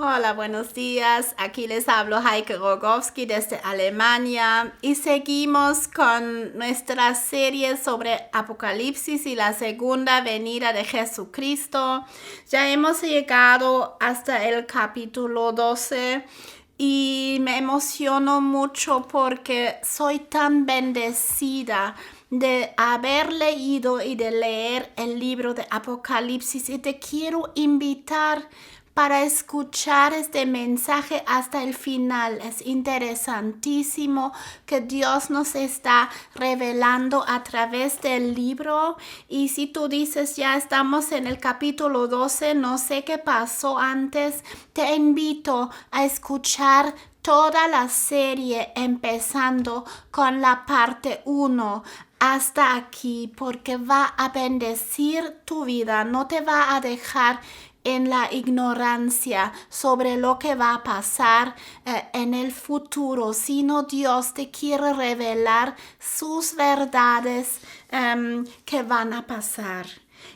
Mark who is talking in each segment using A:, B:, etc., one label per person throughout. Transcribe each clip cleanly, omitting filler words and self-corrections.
A: Hola, buenos días. Aquí les hablo Heike Rogowski desde Alemania y seguimos con nuestra serie sobre Apocalipsis y la segunda venida de Jesucristo. Ya hemos llegado hasta el capítulo 12 y me emociono mucho porque soy tan bendecida de haber leído y de leer el libro de Apocalipsis y te quiero invitar para escuchar este mensaje hasta el final. Es interesantísimo que Dios nos está revelando a través del libro. Y si tú dices, ya estamos en el capítulo 12, no sé qué pasó antes, te invito a escuchar toda la serie empezando con la parte 1 hasta aquí, porque va a bendecir tu vida, no te va a dejar en la ignorancia sobre lo que va a pasar en el futuro, sino Dios te quiere revelar sus verdades que van a pasar.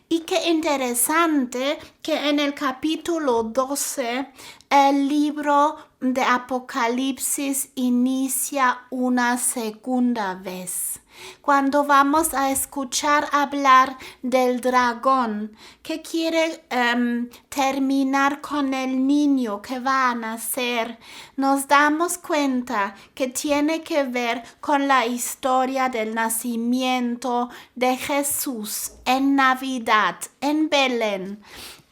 A: Y qué interesante que en el capítulo 12 el libro de Apocalipsis inicia una segunda vez. Cuando vamos a escuchar hablar del dragón que quiere terminar con el niño que va a nacer, nos damos cuenta que tiene que ver con la historia del nacimiento de Jesús en Navidad, en Belén.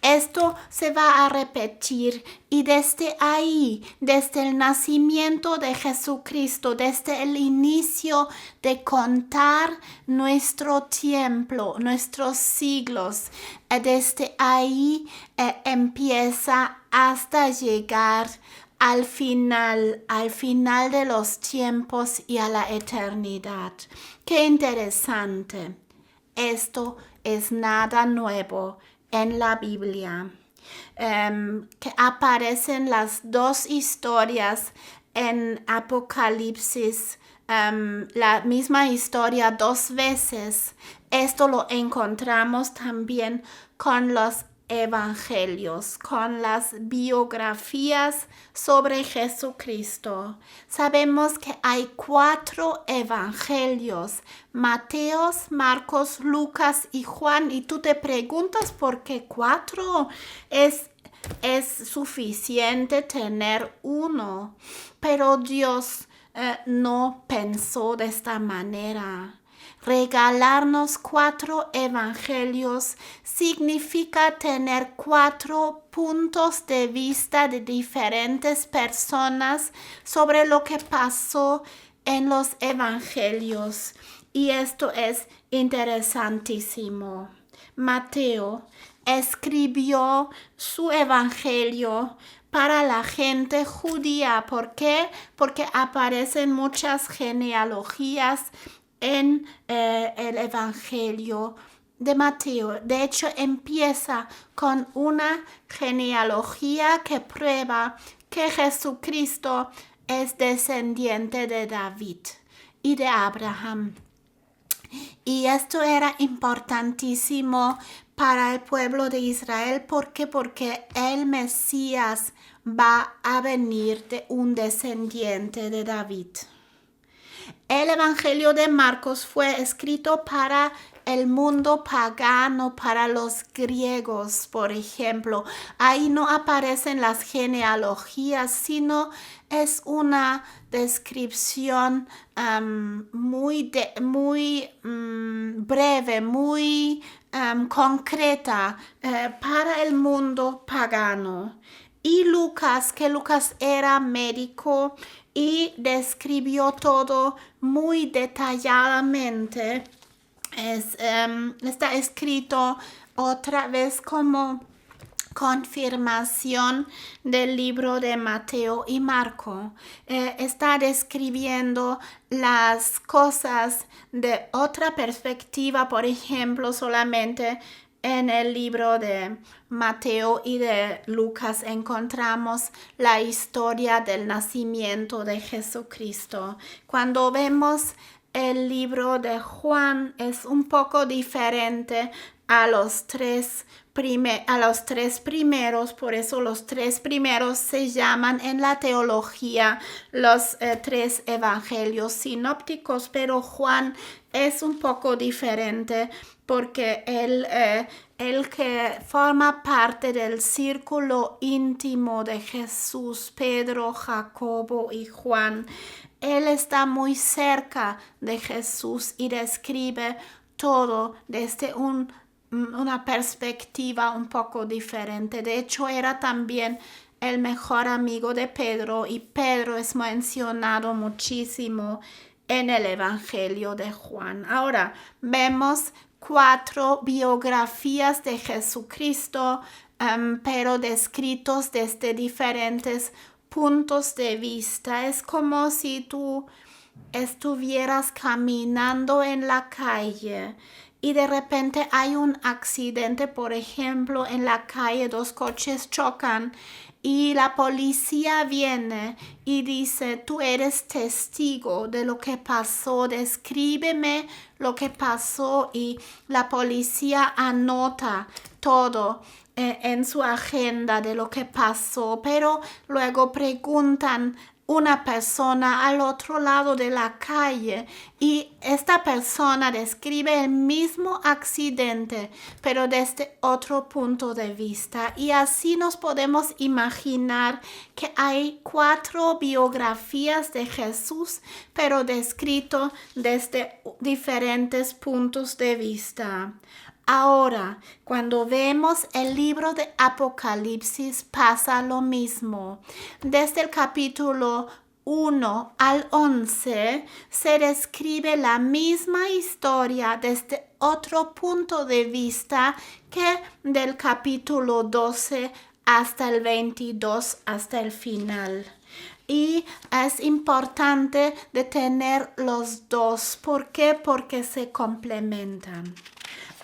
A: Esto se va a repetir y desde ahí, desde el nacimiento de Jesucristo, desde el inicio de contar nuestro tiempo, nuestros siglos, desde ahí empieza hasta llegar al final de los tiempos y a la eternidad. Qué interesante. Esto es nada nuevo en la Biblia, que aparecen las dos historias en Apocalipsis, la misma historia dos veces. Esto lo encontramos también con los evangelios, con las biografías sobre Jesucristo. Sabemos que hay 4 evangelios: Mateo, Marcos, Lucas y Juan. Y tú te preguntas por qué 4. Es suficiente tener uno, pero Dios no pensó de esta manera. Regalarnos 4 evangelios significa tener 4 puntos de vista de diferentes personas sobre lo que pasó en los evangelios. Y esto es interesantísimo. Mateo escribió su evangelio para la gente judía. ¿Por qué? Porque aparecen muchas genealogías en el Evangelio de Mateo. De hecho, empieza con una genealogía que prueba que Jesucristo es descendiente de David y de Abraham. Y esto era importantísimo para el pueblo de Israel. ¿Por qué? Porque el Mesías va a venir de un descendiente de David. El Evangelio de Marcos fue escrito para el mundo pagano, para los griegos, por ejemplo. Ahí no aparecen las genealogías, sino es una descripción muy breve, muy concreta para el mundo pagano. Y Lucas, que Lucas era médico y describió todo muy detalladamente. Está escrito otra vez como confirmación del libro de Mateo y Marco. Está describiendo las cosas de otra perspectiva. Por ejemplo, solamente en el libro de Mateo y de Lucas encontramos la historia del nacimiento de Jesucristo. Cuando vemos el libro de Juan, es un poco diferente a los 3 a los tres primeros, por eso los tres primeros se llaman en la teología los tres evangelios sinópticos, pero Juan es un poco diferente porque él que forma parte del círculo íntimo de Jesús, Pedro, Jacobo y Juan, él está muy cerca de Jesús y describe todo desde una perspectiva un poco diferente. De hecho, era también el mejor amigo de Pedro y Pedro es mencionado muchísimo en el Evangelio de Juan. Ahora vemos 4 biografías de Jesucristo, pero descritos desde diferentes puntos de vista. Es como si tú estuvieras caminando en la calle y de repente hay un accidente, por ejemplo, en la calle 2 coches chocan y la policía viene y dice, tú eres testigo de lo que pasó, descríbeme lo que pasó, y la policía anota todo en su agenda de lo que pasó, pero luego preguntan una persona al otro lado de la calle y esta persona describe el mismo accidente pero desde otro punto de vista, y así nos podemos imaginar que hay 4 biografías de Jesús pero descrito desde diferentes puntos de vista. Ahora, cuando vemos el libro de Apocalipsis pasa lo mismo. Desde el capítulo 1 al 11 se describe la misma historia desde otro punto de vista que del capítulo 12 hasta el 22, hasta el final. Y es importante de tener los dos. ¿Por qué? Porque se complementan.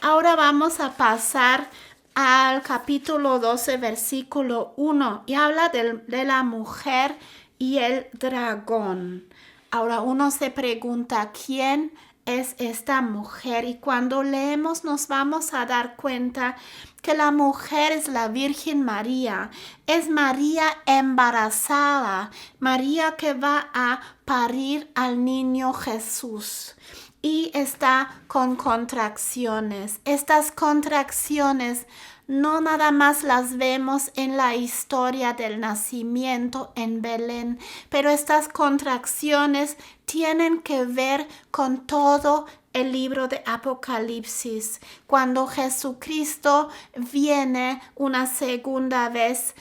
A: Ahora vamos a pasar al capítulo 12, versículo 1, y habla de la mujer y el dragón. Ahora uno se pregunta, ¿quién es esta mujer? Y cuando leemos nos vamos a dar cuenta que la mujer es la Virgen María. Es María embarazada, María que va a parir al niño Jesús. Y está con contracciones. Estas contracciones no nada más las vemos en la historia del nacimiento en Belén, pero estas contracciones tienen que ver con todo el libro de Apocalipsis. Cuando Jesucristo viene una segunda vez,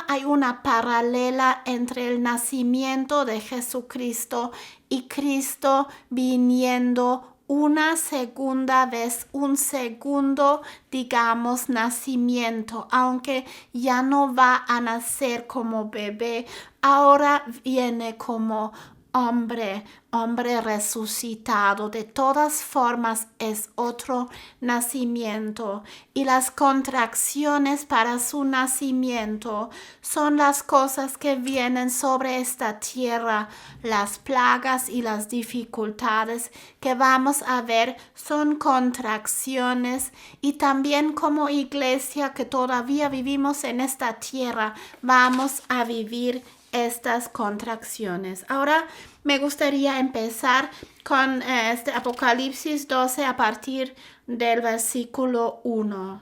A: hay una paralela entre el nacimiento de Jesucristo y Cristo viniendo una segunda vez, un segundo, digamos, nacimiento, aunque ya no va a nacer como bebé, ahora viene como hombre resucitado. De todas formas es otro nacimiento, y las contracciones para su nacimiento son las cosas que vienen sobre esta tierra. Las plagas y las dificultades que vamos a ver son contracciones, y también como iglesia que todavía vivimos en esta tierra vamos a vivir estas contracciones. Ahora me gustaría empezar con Apocalipsis 12 a partir del versículo 1.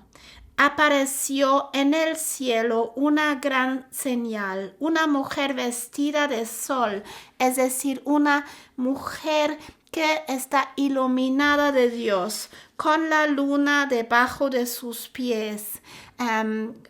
A: Apareció en el cielo una gran señal, una mujer vestida de sol, es decir, una mujer que está iluminada de Dios, con la luna debajo de sus pies.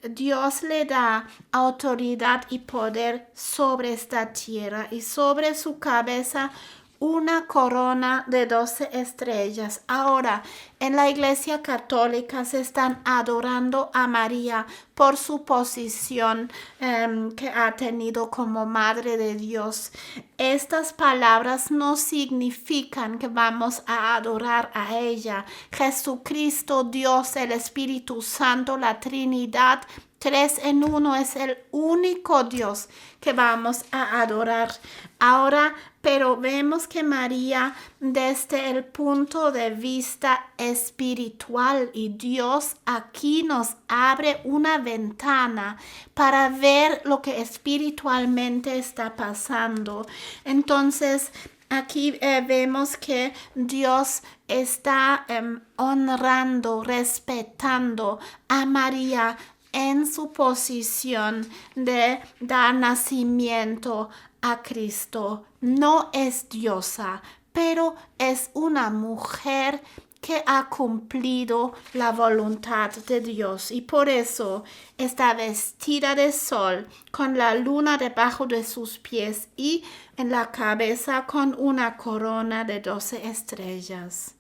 A: Dios le da autoridad y poder sobre esta tierra, y sobre su cabeza una corona de 12 estrellas. Ahora, en la Iglesia Católica se están adorando a María por su posición que ha tenido como Madre de Dios. Estas palabras no significan que vamos a adorar a ella. Jesucristo, Dios, el Espíritu Santo, la Trinidad, tres en uno, es el único Dios que vamos a adorar. Ahora, pero vemos que María, desde el punto de vista espiritual, y Dios aquí nos abre una ventana para ver lo que espiritualmente está pasando. Entonces, aquí vemos que Dios está honrando, respetando a María en su posición de dar nacimiento a Cristo. No es diosa, pero es una mujer que ha cumplido la voluntad de Dios y por eso está vestida de sol, con la luna debajo de sus pies y en la cabeza con una corona de 12 estrellas.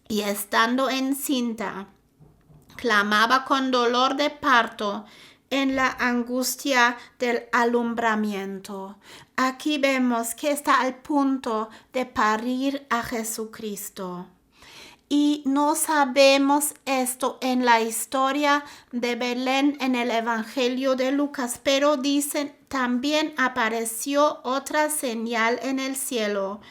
A: Y estando encinta, clamaba con dolor de parto en la angustia del alumbramiento. Aquí vemos que está al punto de parir a Jesucristo. Y no sabemos esto en la historia de Belén en el Evangelio de Lucas, pero dicen también apareció otra señal en el cielo.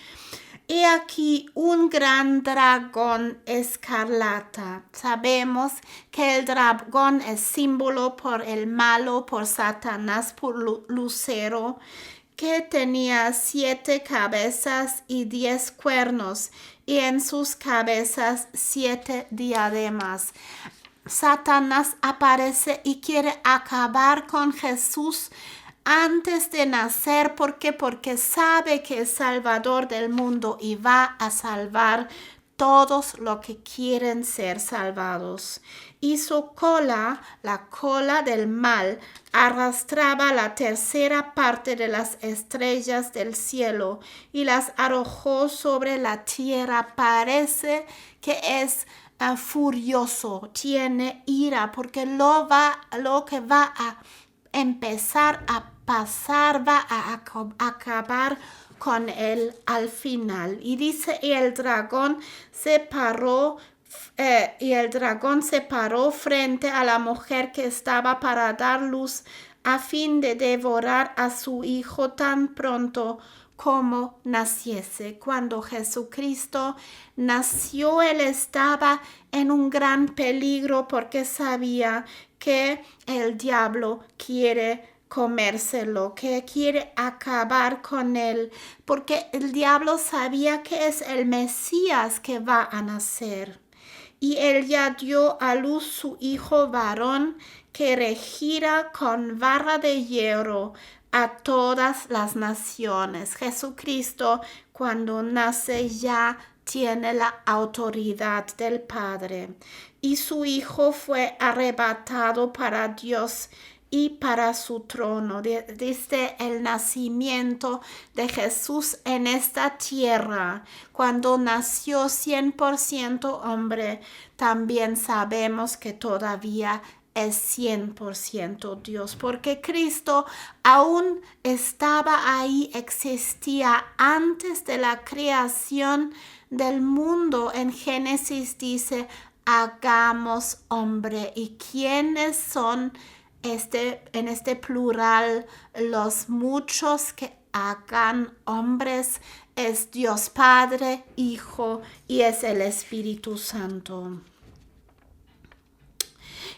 A: He aquí un gran dragón escarlata. Sabemos que el dragón es símbolo por el malo, por Satanás, por Lucero, que tenía 7 cabezas y 10 cuernos, y en sus cabezas 7 diademas. Satanás aparece y quiere acabar con Jesús antes de nacer. ¿Por qué? Porque sabe que es Salvador del mundo y va a salvar todos los que quieren ser salvados. Y su cola, la cola del mal, arrastraba la tercera parte de las estrellas del cielo y las arrojó sobre la tierra. Parece que es furioso, tiene ira, porque lo que va a empezar a pasar, va a acabar con él al final. Y dice, y el dragón se paró frente a la mujer que estaba para dar luz, a fin de devorar a su hijo tan pronto como naciese. Cuando Jesucristo nació, él estaba en un gran peligro porque sabía que el diablo quiere comérselo, que quiere acabar con él, porque el diablo sabía que es el Mesías que va a nacer. Y él ya dio a luz su hijo varón, que regirá con vara de hierro a todas las naciones. Jesucristo, cuando nace, ya tiene la autoridad del Padre. Y su hijo fue arrebatado para Dios y para su trono. Desde el nacimiento de Jesús en esta tierra, cuando nació 100% hombre, también sabemos que todavía es 100% Dios, porque Cristo aún estaba ahí, existía antes de la creación del mundo. En Génesis dice, hagamos hombre. ¿Y quiénes son en este plural los muchos que hagan hombres? Es Dios Padre, Hijo y es el Espíritu Santo.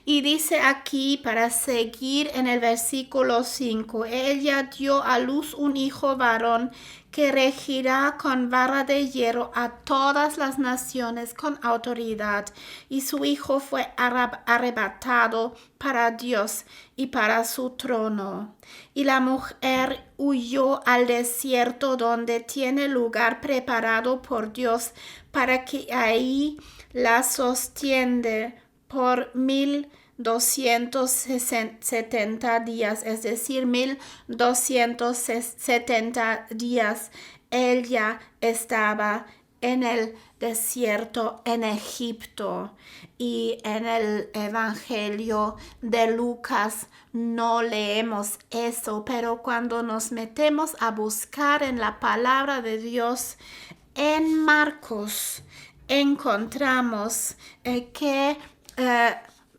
A: Y dice aquí, para seguir en el versículo 5, ella dio a luz un hijo varón que regirá con vara de hierro a todas las naciones con autoridad. Y su hijo fue arrebatado para Dios y para su trono. Y la mujer huyó al desierto, donde tiene lugar preparado por Dios, para que ahí la sostiene por 1270 días, es decir, 1270 días. Ella estaba en el desierto en Egipto, y en el Evangelio de Lucas no leemos eso, pero cuando nos metemos a buscar en la palabra de Dios, en Marcos encontramos que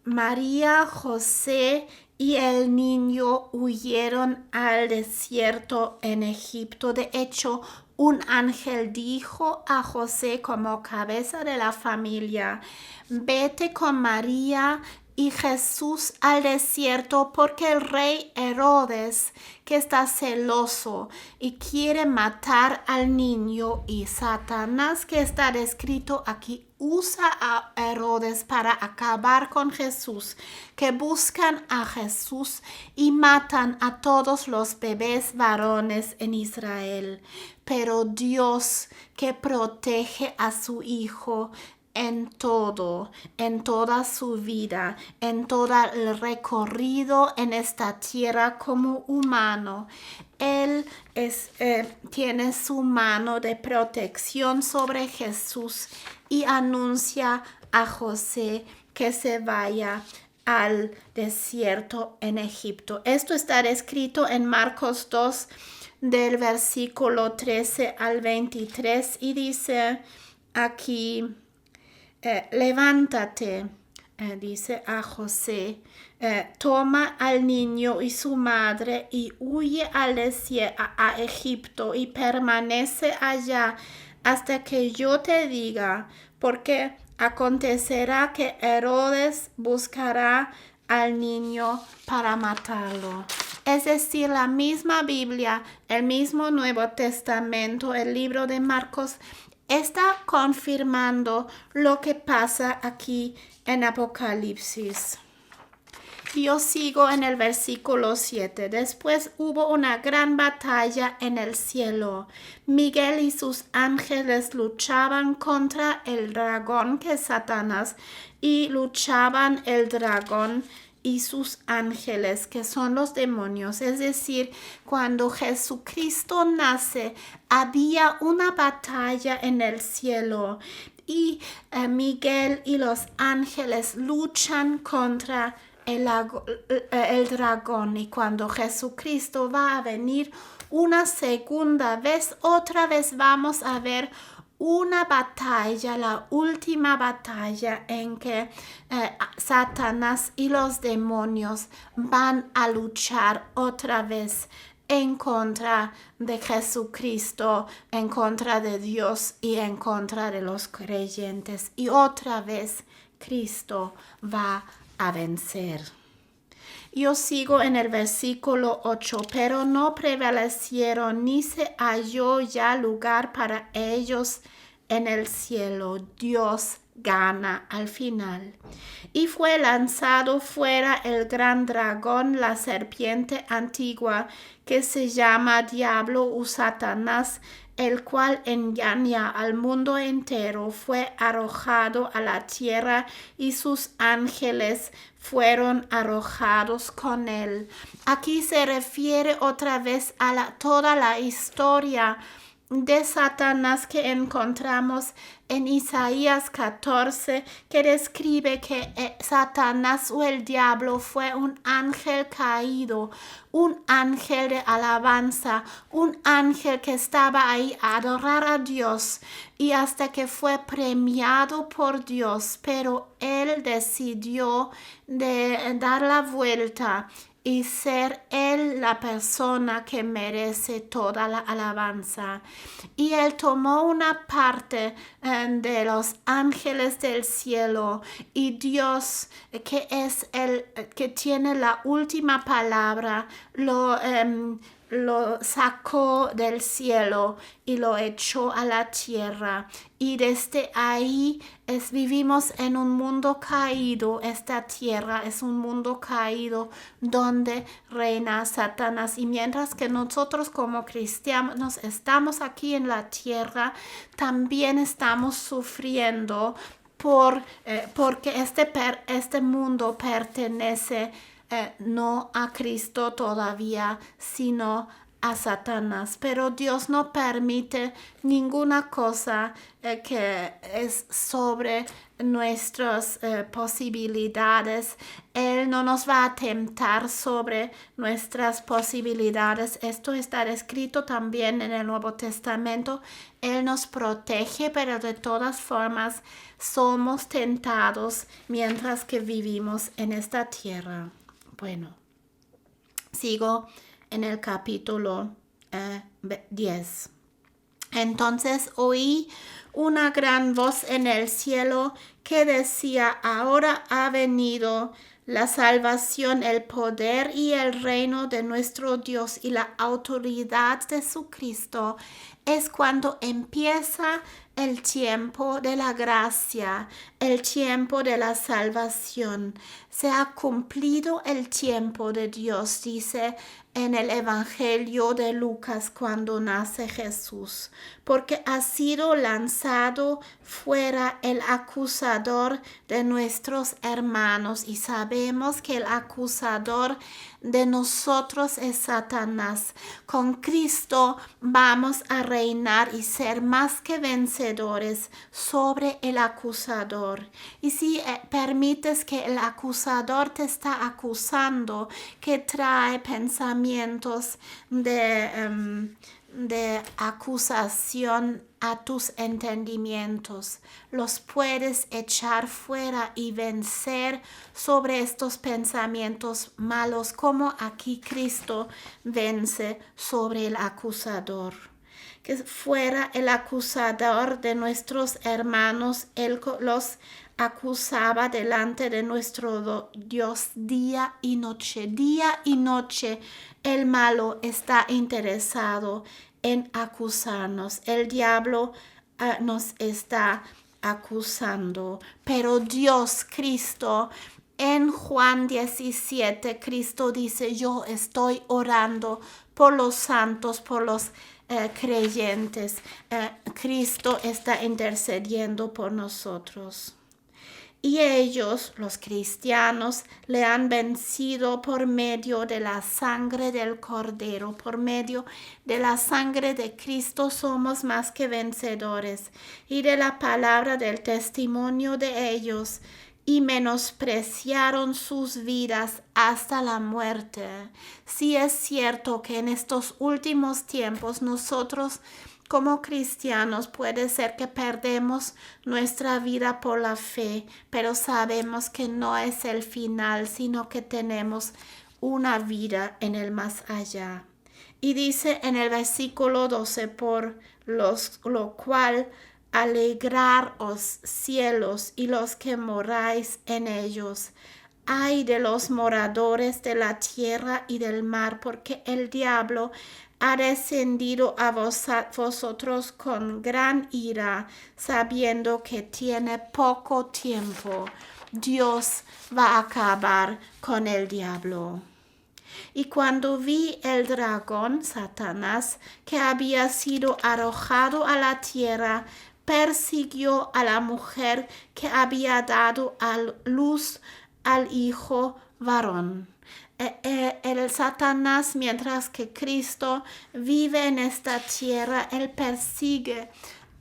A: María, José y el niño huyeron al desierto en Egipto. De hecho, un ángel dijo a José como cabeza de la familia: vete con María y Jesús al desierto, porque el rey Herodes, que está celoso y quiere matar al niño, y Satanás, que está descrito aquí, usa a Herodes para acabar con Jesús, que buscan a Jesús y matan a todos los bebés varones en Israel. Pero Dios, que protege a su Hijo en todo, en toda su vida, en todo el recorrido en esta tierra como humano, Él tiene su mano de protección sobre Jesús y anuncia a José que se vaya al desierto en Egipto. Esto está escrito en Marcos 2, del versículo 13 al 23, y dice aquí: levántate, dice a José, toma al niño y su madre y huye a Egipto y permanece allá hasta que yo te diga, porque acontecerá que Herodes buscará al niño para matarlo. Es decir, la misma Biblia, el mismo Nuevo Testamento, el libro de Marcos, está confirmando lo que pasa aquí en Apocalipsis. Yo sigo en el versículo 7. Después hubo una gran batalla en el cielo. Miguel y sus ángeles luchaban contra el dragón, que es Satanás, y luchaban el dragón y sus ángeles, que son los demonios. Es decir, cuando Jesucristo nace, había una batalla en el cielo, y Miguel y los ángeles luchan contra el dragón. Y cuando Jesucristo va a venir una segunda vez, otra vez vamos a ver una batalla, la última batalla en que Satanás y los demonios van a luchar otra vez en contra de Jesucristo, en contra de Dios y en contra de los creyentes. Y otra vez Cristo va a vencer. Yo sigo en el versículo 8. Pero no prevalecieron, ni se halló ya lugar para ellos en el cielo. Dios gana al final. Y fue lanzado fuera el gran dragón, la serpiente antigua, que se llama Diablo o Satanás, el cual engaña al mundo entero. Fue arrojado a la tierra y sus ángeles fueron arrojados con él. Aquí se refiere otra vez a toda la historia de Satanás que encontramos en Isaías 14, que describe que Satanás o el diablo fue un ángel caído, un ángel de alabanza, un ángel que estaba ahí a adorar a Dios, y hasta que fue premiado por Dios, pero él decidió de dar la vuelta y ser él la persona que merece toda la alabanza. Y él tomó una parte de los ángeles del cielo, y Dios, que es el que tiene la última palabra, lo sacó del cielo y lo echó a la tierra. Y desde ahí vivimos en un mundo caído. Esta tierra es un mundo caído donde reina Satanás. Y mientras que nosotros como cristianos estamos aquí en la tierra, también estamos sufriendo porque este mundo pertenece no a Cristo todavía, sino a Satanás, pero Dios no permite ninguna cosa que es sobre nuestras posibilidades. Él no nos va a tentar sobre nuestras posibilidades. Esto está escrito también en el Nuevo Testamento. Él nos protege, pero de todas formas somos tentados mientras que vivimos en esta tierra. Bueno, sigo en el capítulo 10. Entonces oí una gran voz en el cielo que decía: ahora ha venido la salvación, el poder y el reino de nuestro Dios y la autoridad de su Cristo. Es cuando empieza el tiempo de la gracia, el tiempo de la salvación. Se ha cumplido el tiempo de Dios, dice en el Evangelio de Lucas cuando nace Jesús, porque ha sido lanzado fuera el acusador de nuestros hermanos, y sabemos que el acusador de nosotros es Satanás. Con Cristo vamos a reinar y ser más que vencedores sobre el acusador. Y si permites que el acusador te está acusando, que trae pensamientos de acusación a tus entendimientos, los puedes echar fuera y vencer sobre estos pensamientos malos, como aquí Cristo vence sobre el acusador. Que fuera el acusador de nuestros hermanos, Él los acusaba delante de nuestro Dios día y noche. Día y noche el malo está interesado en acusarnos. El diablo nos está acusando, pero Dios, Cristo, en Juan 17, Cristo dice: yo estoy orando por los santos, por los creyentes. Cristo está intercediendo por nosotros. Y ellos, los cristianos, le han vencido por medio de la sangre del Cordero. Por medio de la sangre de Cristo somos más que vencedores. Y de la palabra del testimonio de ellos, y menospreciaron sus vidas hasta la muerte. Sí es cierto que en estos últimos tiempos nosotros como cristianos puede ser que perdemos nuestra vida por la fe, pero sabemos que no es el final, sino que tenemos una vida en el más allá. Y dice en el versículo 12, por lo cual alegraos cielos y los que moráis en ellos. Ay de los moradores de la tierra y del mar, porque el diablo ha descendido a vosotros con gran ira, sabiendo que tiene poco tiempo. Dios va a acabar con el diablo. Y cuando vi el dragón, Satanás, que había sido arrojado a la tierra, persiguió a la mujer que había dado a luz al hijo varón. El Satanás, mientras que Cristo vive en esta tierra, él persigue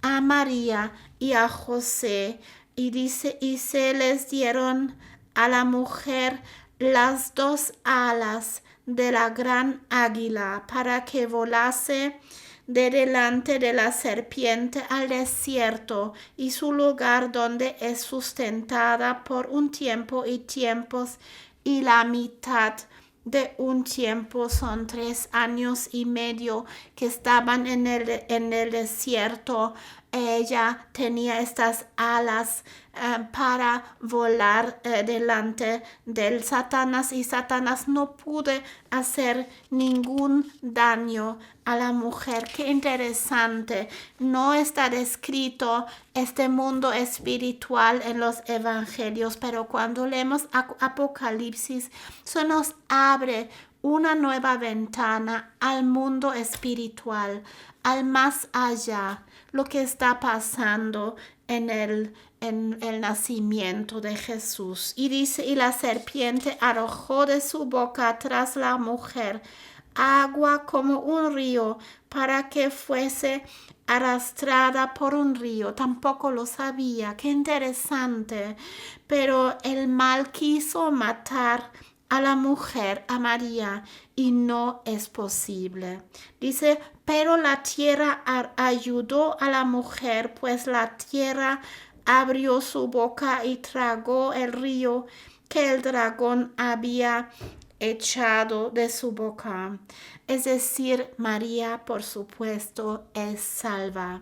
A: a María y a José, y dice: y se les dieron a la mujer las dos alas de la gran águila, para que volase de delante de la serpiente al desierto, y su lugar donde es sustentada por un tiempo y tiempos, y la mitad de un tiempo son 3 años y medio que estaban en el desierto. Ella tenía estas alas para volar delante del Satanás, y Satanás no pudo hacer ningún daño a la mujer. Qué interesante. No está descrito este mundo espiritual en los evangelios, pero cuando leemos Apocalipsis, se nos abre una nueva ventana al mundo espiritual, al más allá, lo que está pasando en el nacimiento de Jesús. Y dice: y la serpiente arrojó de su boca tras la mujer agua como un río para que fuese arrastrada por un río. Tampoco lo sabía. Qué interesante. Pero el mal quiso matar a la mujer, a María, y no es posible. Dice, pero la tierra ayudó a la mujer, pues la tierra abrió su boca y tragó el río que el dragón había echado de su boca. Es decir, María, por supuesto, es salva.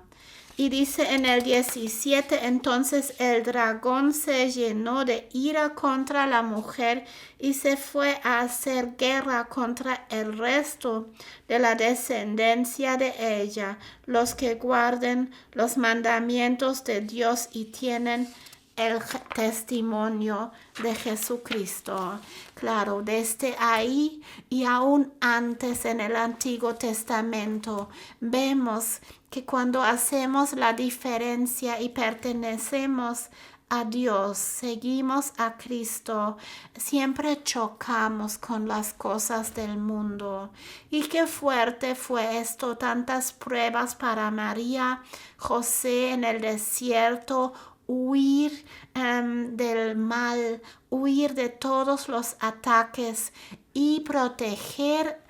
A: Y dice en el 17, entonces el dragón se llenó de ira contra la mujer y se fue a hacer guerra contra el resto de la descendencia de ella, los que guarden los mandamientos de Dios y tienen el testimonio de Jesucristo. Claro, desde ahí y aún antes en el Antiguo Testamento vemos que cuando hacemos la diferencia y pertenecemos a Dios, seguimos a Cristo, siempre chocamos con las cosas del mundo. Y qué fuerte fue esto, tantas pruebas para María, José en el desierto, huir del mal, huir de todos los ataques y proteger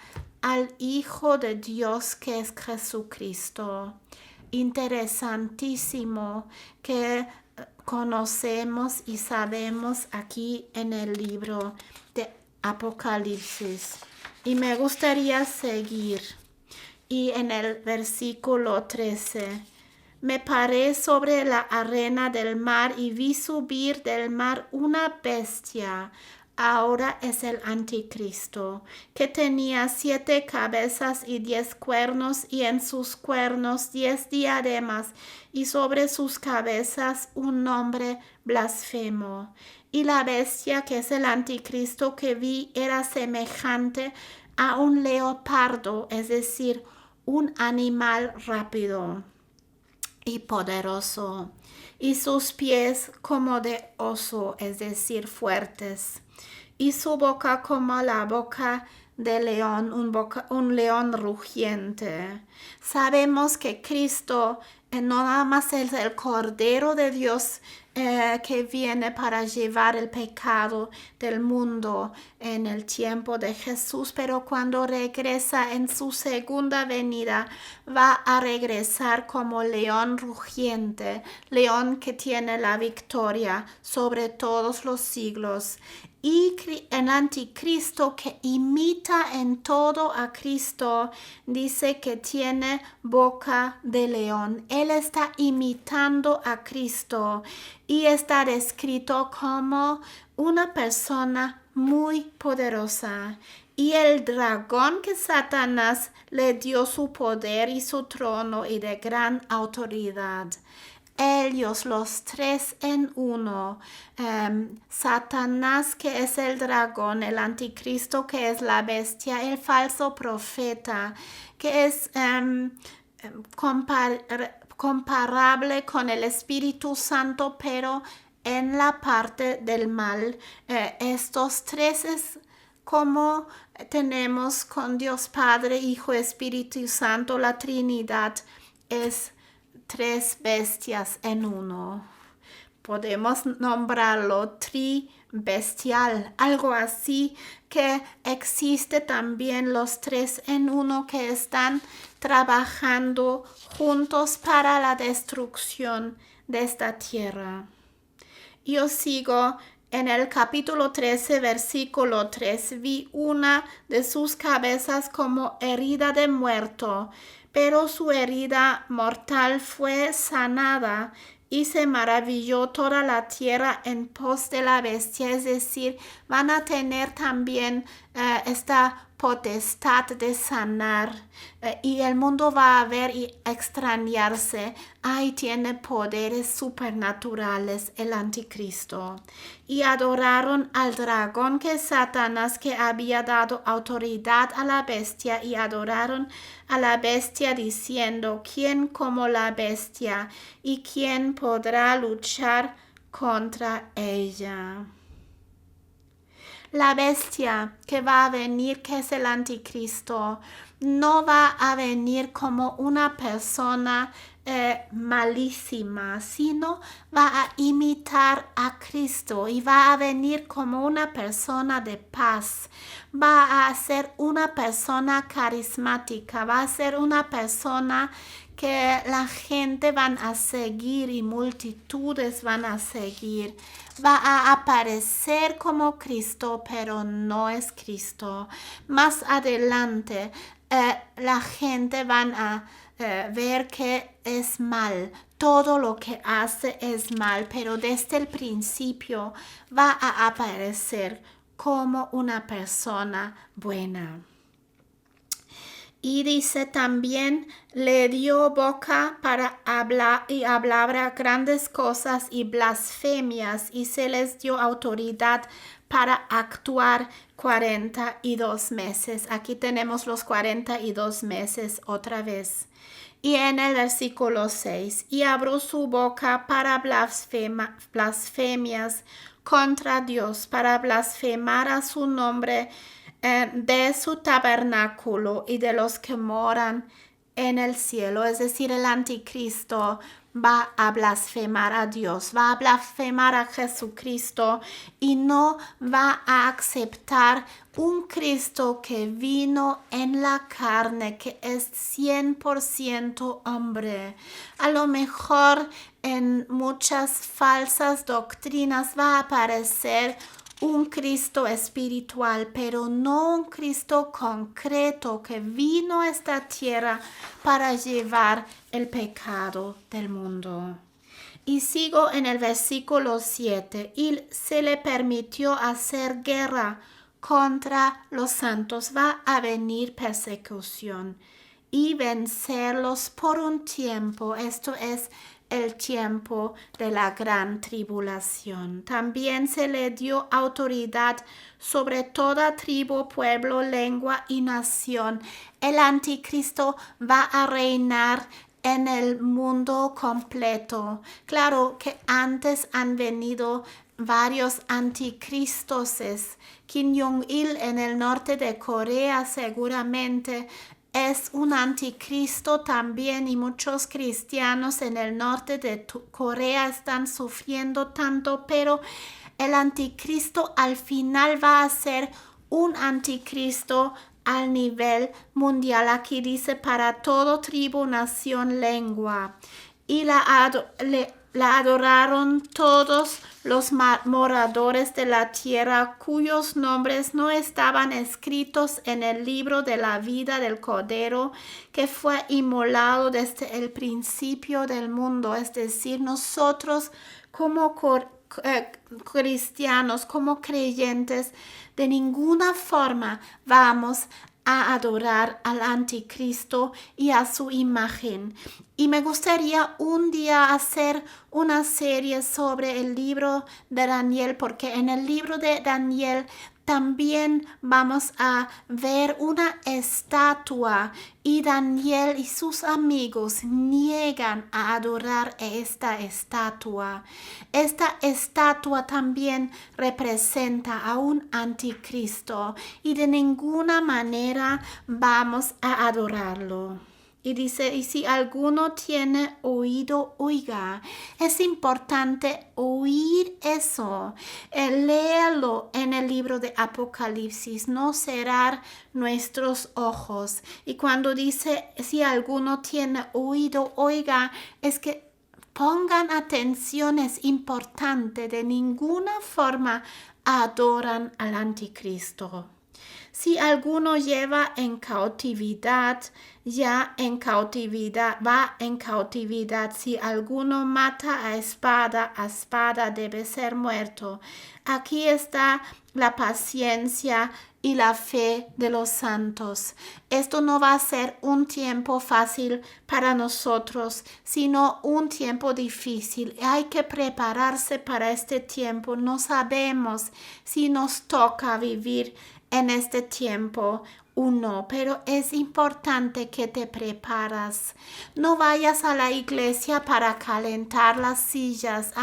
A: al Hijo de Dios que es Jesucristo. Interesantísimo que conocemos y sabemos aquí en el libro de Apocalipsis. Y me gustaría seguir. Y en el versículo 13. Me paré sobre la arena del mar y vi subir del mar una bestia. Ahora es el anticristo, que tenía 7 cabezas y 10 cuernos, y en sus cuernos 10 diademas, y sobre sus cabezas un nombre blasfemo. Y la bestia, que es el anticristo que vi, era semejante a un leopardo, es decir, un animal rápido y poderoso, y sus pies como de oso, es decir, fuertes, y su boca como la boca de león, un león rugiente. Sabemos que Cristo no nada más es el Cordero de Dios que viene para llevar el pecado del mundo en el tiempo de Jesús, pero cuando regresa en su segunda venida va a regresar como león rugiente, león que tiene la victoria sobre todos los siglos. Y el anticristo, que imita en todo a Cristo, dice que tiene boca de león. Él está imitando a Cristo y está descrito como una persona muy poderosa. Y el dragón, que Satanás le dio su poder y su trono y de gran autoridad. Ellos, los 3 en uno, Satanás, que es el dragón, el anticristo, que es la bestia, el falso profeta, que es comparable con el Espíritu Santo, pero en la parte del mal. Estos 3 es como tenemos con Dios Padre, Hijo, Espíritu Santo, la Trinidad es 3 bestias en uno. Podemos nombrarlo tribestial, algo así, que existe también los 3 en uno que están trabajando juntos para la destrucción de esta tierra. Yo sigo en el capítulo 13, versículo 3. Vi una de sus cabezas como herida de muerto, pero su herida mortal fue sanada, y se maravilló toda la tierra en pos de la bestia. Es decir, van a tener también esta potestad de sanar, y el mundo va a ver y extrañarse. Ay, tiene poderes supernaturales el anticristo. Y adoraron al dragón, que es Satanás, que había dado autoridad a la bestia, y adoraron a la bestia diciendo: ¿quién como la bestia? ¿Y quién podrá luchar contra ella? La bestia que va a venir, que es el anticristo, no va a venir como una persona malísima, sino va a imitar a Cristo y va a venir como una persona de paz. Va a ser una persona carismática, va a ser una persona que la gente van a seguir y multitudes van a seguir. Va a aparecer como Cristo, pero no es Cristo. Más adelante, la gente van a ver que es mal. Todo lo que hace es mal, pero desde el principio va a aparecer como una persona buena. Y dice también, le dio boca para hablar y hablaba grandes cosas y blasfemias, y se les dio autoridad para actuar 42 meses. Aquí tenemos los 42 meses otra vez. Y en el versículo 6, y abrió su boca para blasfemias contra Dios, para blasfemar a su nombre, de su tabernáculo y de los que moran en el cielo. Es decir, el anticristo va a blasfemar a Dios, va a blasfemar a Jesucristo y no va a aceptar un Cristo que vino en la carne, que es 100% hombre. A lo mejor en muchas falsas doctrinas va a aparecer un Cristo espiritual, pero no un Cristo concreto que vino a esta tierra para llevar el pecado del mundo. Y sigo en el versículo 7. Y se le permitió hacer guerra contra los santos. Va a venir persecución y vencerlos por un tiempo. Esto es el tiempo de la gran tribulación. También se le dio autoridad sobre toda tribu, pueblo, lengua y nación. El anticristo va a reinar en el mundo completo. Claro que antes han venido varios anticristoses. Kim Jong-il en el norte de Corea seguramente es un anticristo también, y muchos cristianos en el norte de Corea están sufriendo tanto, pero el anticristo al final va a ser un anticristo al nivel mundial. Aquí dice para todo tribu, nación, lengua. Y la adoraron todos los moradores de la tierra, cuyos nombres no estaban escritos en el libro de la vida del Cordero, que fue inmolado desde el principio del mundo. Es decir, nosotros como cristianos, como creyentes, de ninguna forma vamos a adorar al anticristo y a su imagen. Y me gustaría un día hacer una serie sobre el libro de Daniel, porque en el libro de Daniel también vamos a ver una estatua y Daniel y sus amigos niegan a adorar esta estatua. Esta estatua también representa a un anticristo y de ninguna manera vamos a adorarlo. Y dice, y si alguno tiene oído, oiga. Es importante oír eso. Léalo en el libro de Apocalipsis, no cerrar nuestros ojos. Y cuando dice, si alguno tiene oído, oiga, es que pongan atención, es importante. De ninguna forma adoran al anticristo. Si alguno lleva en cautividad, ya en cautividad, va en cautividad. Si alguno mata a espada debe ser muerto. Aquí está la paciencia y la fe de los santos. Esto no va a ser un tiempo fácil para nosotros, sino un tiempo difícil. Hay que prepararse para este tiempo. No sabemos si nos toca vivir en este tiempo. Uno, pero es importante que te preparas. No vayas a la iglesia para calentar las sillas.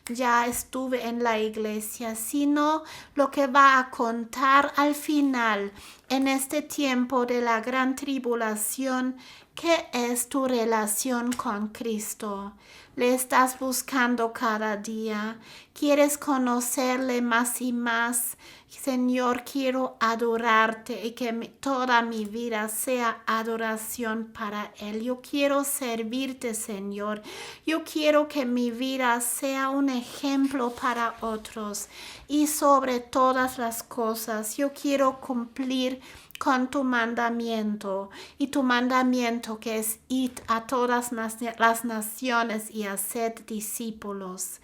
A: Ya estuve en la iglesia, sino lo que va a contar al final, en este tiempo de la gran tribulación, ¿qué es tu relación con Cristo? ¿Le estás buscando cada día? ¿Quieres conocerle más y más? Señor, quiero adorarte y que toda mi vida sea adoración para Él. Yo quiero servirte, Señor. Yo quiero que mi vida sea un ejemplo para otros. Y sobre todas las cosas, yo quiero cumplir con tu mandamiento, y tu mandamiento que es id a todas las naciones y haced discípulos.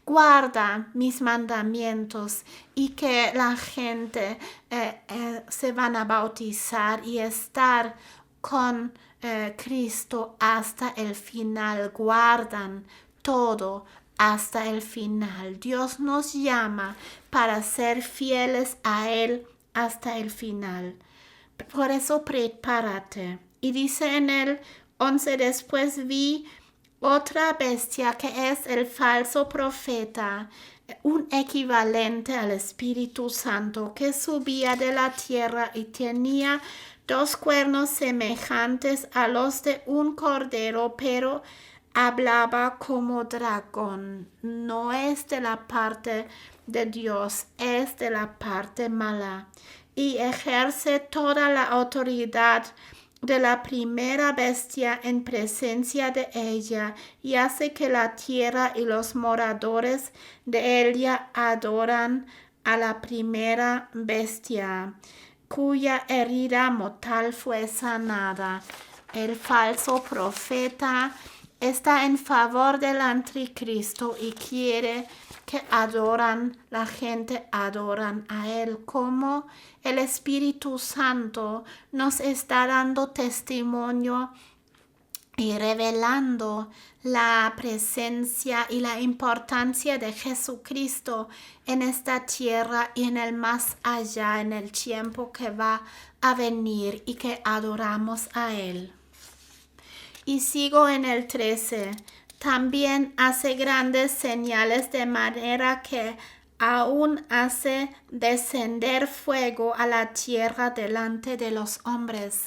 A: Guarda mis mandamientos y que la gente se van a bautizar y estar con Cristo hasta el final. Guardan todo hasta el final. Dios nos llama para ser fieles a Él hasta el final. Por eso prepárate. Y dice en el 11, después vi otra bestia que es el falso profeta, un equivalente al Espíritu Santo, que subía de la tierra y tenía 2 cuernos semejantes a los de un cordero, pero hablaba como dragón. No es de la parte de Dios, es de la parte mala. Y ejerce toda la autoridad de la primera bestia en presencia de ella, y hace que la tierra y los moradores de ella adoran a la primera bestia, cuya herida mortal fue sanada. El falso profeta está en favor del anticristo y quiere que la gente adoran a Él, como el Espíritu Santo nos está dando testimonio y revelando la presencia y la importancia de Jesucristo en esta tierra y en el más allá, en el tiempo que va a venir, y que adoramos a Él. Y sigo en el 13. También hace grandes señales, de manera que aún hace descender fuego a la tierra delante de los hombres.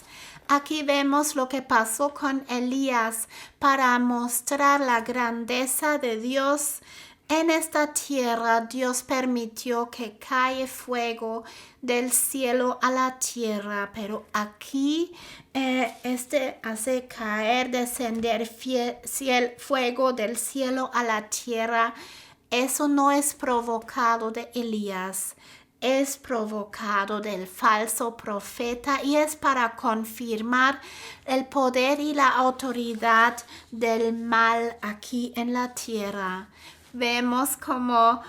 A: Aquí vemos lo que pasó con Elías para mostrar la grandeza de Dios. En esta tierra Dios permitió que caiga fuego del cielo a la tierra, pero aquí hace caer, descender fuego del cielo a la tierra. Eso no es provocado de Elías, es provocado del falso profeta, y es para confirmar el poder y la autoridad del mal aquí en la tierra. Vemos como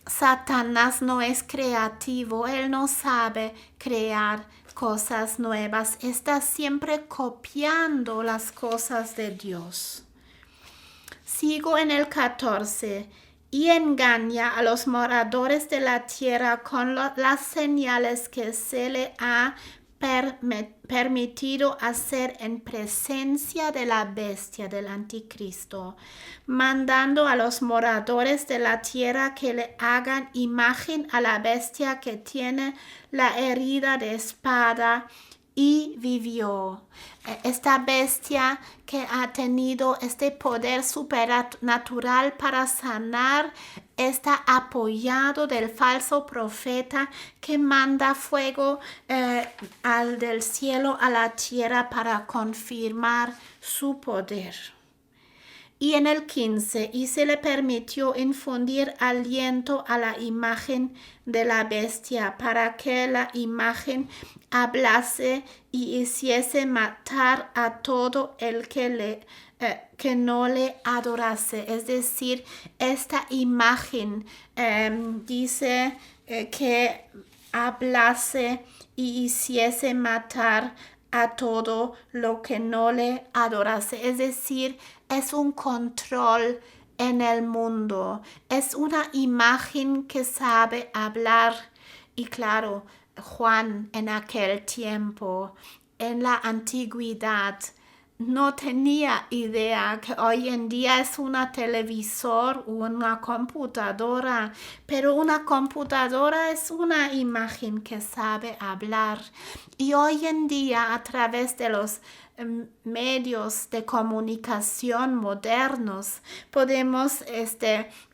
A: Satanás no es creativo, él no sabe crear cosas nuevas, está siempre copiando las cosas de Dios. Sigo en el 14. Y engaña a los moradores de la tierra con las señales que se le ha permitido hacer en presencia de la bestia del anticristo, mandando a los moradores de la tierra que le hagan imagen a la bestia que tiene la herida de espada y vivió. Esta bestia que ha tenido este poder supernatural para sanar está apoyado del falso profeta que manda fuego del cielo a la tierra para confirmar su poder. Y en el 15, y se le permitió infundir aliento a la imagen de la bestia, para que la imagen hablase y hiciese matar a todo el que no le adorase. Es decir, esta imagen dice que hablase y hiciese matar a todo lo que no le adorase. Es decir, es un control en el mundo. Es una imagen que sabe hablar. Y claro, Juan en aquel tiempo, en la antigüedad, no tenía idea que hoy en día es una televisor o una computadora, pero una computadora es una imagen que sabe hablar. Y hoy en día, a través de los medios de comunicación modernos, podemos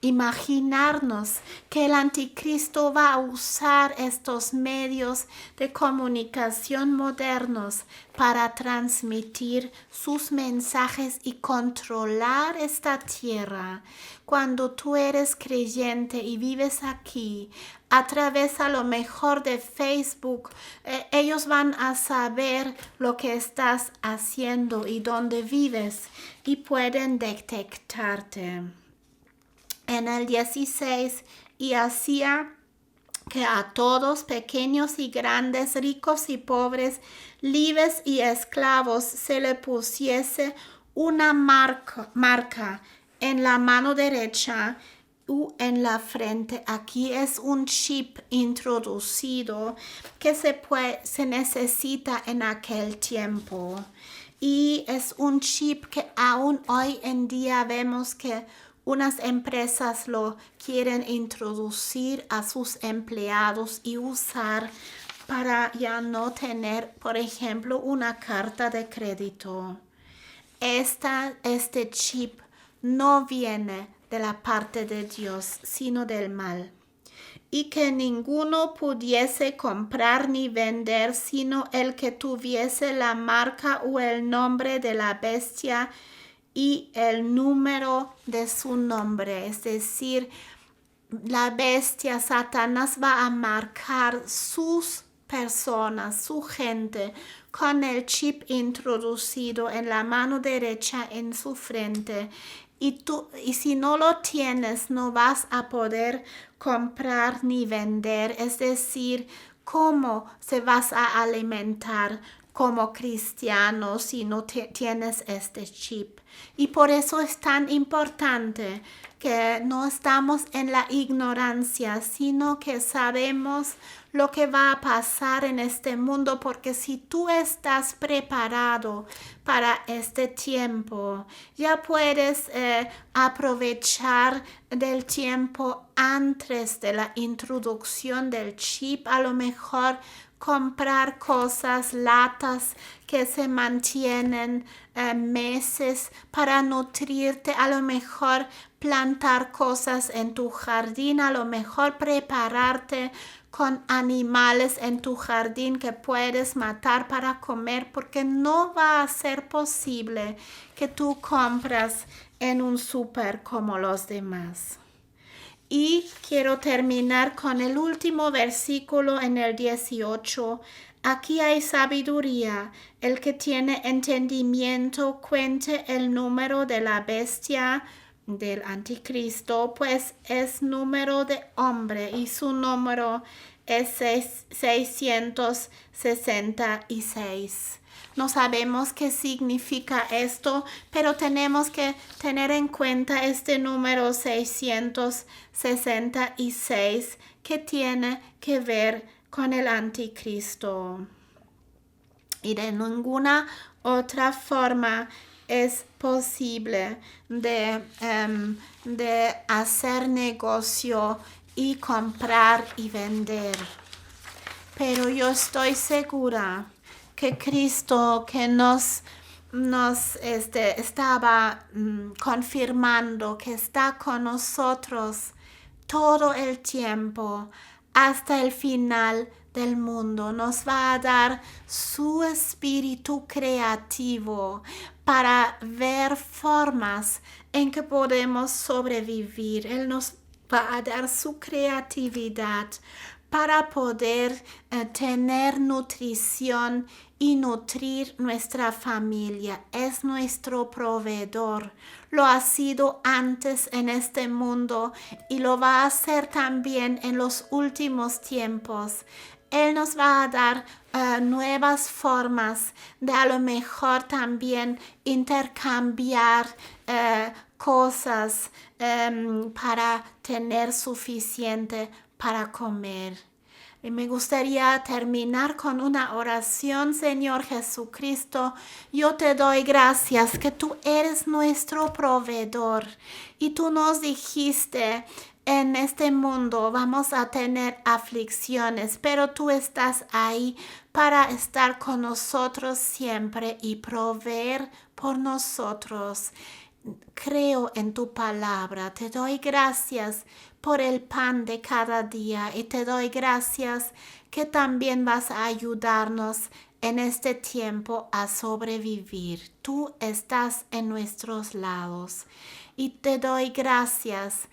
A: imaginarnos que el anticristo va a usar estos medios de comunicación modernos para transmitir sus mensajes y controlar esta tierra. Cuando tú eres creyente y vives aquí, a través a lo mejor de Facebook, ellos van a saber lo que estás haciendo y dónde vives y pueden detectarte. En el 16, y hacía que a todos, pequeños y grandes, ricos y pobres, libres y esclavos, se le pusiese una marca en la mano derecha o en la frente. Aquí es un chip introducido que se necesita en aquel tiempo. Y es un chip que aún hoy en día vemos que unas empresas lo quieren introducir a sus empleados y usar para ya no tener, por ejemplo, una carta de crédito. Este chip no viene de la parte de Dios, sino del mal. Y que ninguno pudiese comprar ni vender, sino el que tuviese la marca o el nombre de la bestia y el número de su nombre. Es decir, la bestia, Satanás, va a marcar sus personas, su gente, con el chip introducido en la mano derecha en su frente. Y si no lo tienes, no vas a poder comprar ni vender. Es decir, ¿cómo se vas a alimentar como cristiano si no tienes este chip? Y por eso es tan importante que no estamos en la ignorancia, sino que sabemos lo que va a pasar en este mundo, porque si tú estás preparado para este tiempo, ya puedes aprovechar del tiempo antes de la introducción del chip, a lo mejor comprar cosas, latas que se mantienen meses para nutrirte, a lo mejor plantar cosas en tu jardín, a lo mejor prepararte con animales en tu jardín que puedes matar para comer, porque no va a ser posible que tú compras en un súper como los demás. Y quiero terminar con el último versículo en el 18. Aquí hay sabiduría. El que tiene entendimiento cuente el número de la bestia del anticristo, pues es número de hombre y su número es 666. No sabemos qué significa esto, pero tenemos que tener en cuenta este número 666 que tiene que ver con el anticristo. Y de ninguna otra forma es posible de hacer negocio y comprar y vender. Pero yo estoy segura que Cristo, que nos estaba confirmando que está con nosotros todo el tiempo hasta el final del mundo, nos va a dar su espíritu creativo para ver formas en que podemos sobrevivir. Él nos va a dar su creatividad para poder tener nutrición y nutrir nuestra familia. Es nuestro proveedor. Lo ha sido antes en este mundo y lo va a hacer también en los últimos tiempos. Él nos va a dar nuevas formas de a lo mejor también intercambiar cosas para tener suficiente para comer. Y me gustaría terminar con una oración, Señor Jesucristo. Yo te doy gracias que tú eres nuestro proveedor y tú nos dijiste, en este mundo vamos a tener aflicciones, pero tú estás ahí para estar con nosotros siempre y proveer por nosotros. Creo en tu palabra. Te doy gracias por el pan de cada día y te doy gracias que también vas a ayudarnos en este tiempo a sobrevivir. Tú estás en nuestros lados y te doy gracias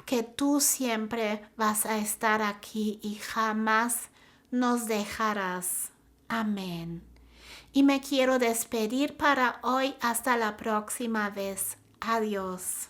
A: que tú siempre vas a estar aquí y jamás nos dejarás. Amén. Y me quiero despedir para hoy hasta la próxima vez. Adiós.